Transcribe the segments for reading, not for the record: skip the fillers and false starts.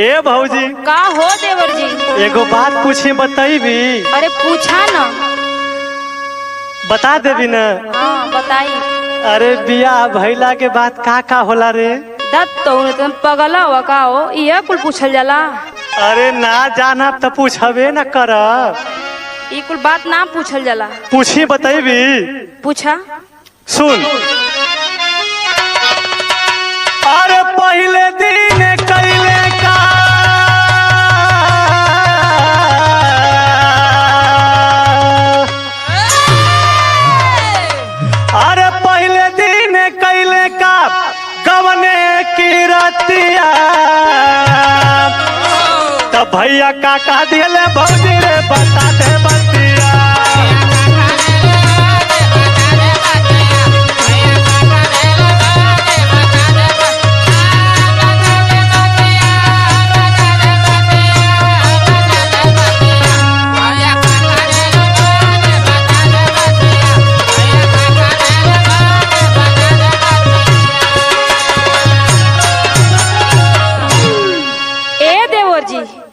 ए भौजी का हो देवर जी? एगो बात पूछी बताइबी? अरे पूछा ना। बता देबी ना? हाँ बताई। अरे बियाह भइला के बाद का होला रे? दत तो तुम पगला हुआ का हो, ये कुल पूछल जाला? अरे ना जाना तो पूछबे न करब। ये कुल बात ना पूछल जाला। पूछी बताइबी? पूछा। सुन। अरे पहले दिन कैले का अरे पहले दिन कैले का गवने की रतिया तब भैया काका दिले भौजी रे बता दे बतिया।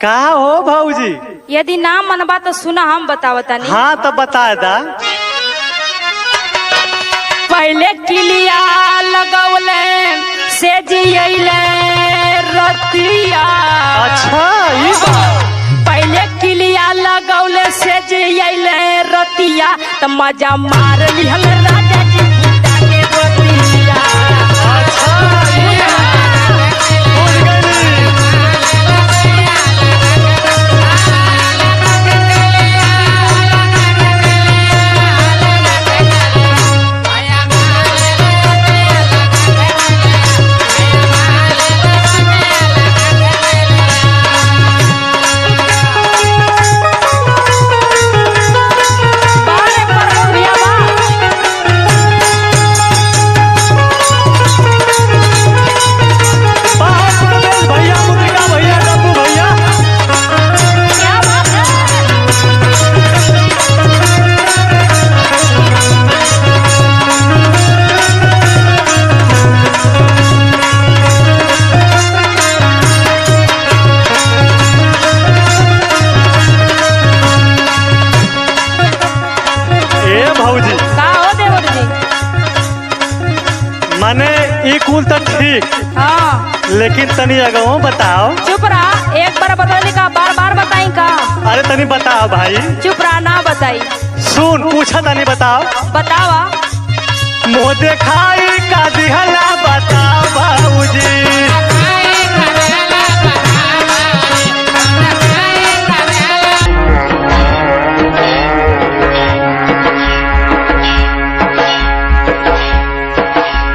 का हो भौजी? यदि ना मनबा तो सुना हम बतावता नहीं। हाँ तो बता दा। पहले किलिया लगौले से जियले रतिया। अच्छा ये बात। पहले किलिया लगौले से जियले रतिया तो मजा मार लिहल राजा जी पिता के रतिया। अच्छा ये भूल गई। माने ई कुल तो ठीक। हाँ लेकिन तनी अगवो बताओ। चुप रहा, एक बार बताई का बार बार बताई का? अरे तनी बताओ भाई। चुप रहा ना बताई। सुन पूछा तनी बताओ। बतावा। मुँह देखाई का दिहला बताओ भाऊजी।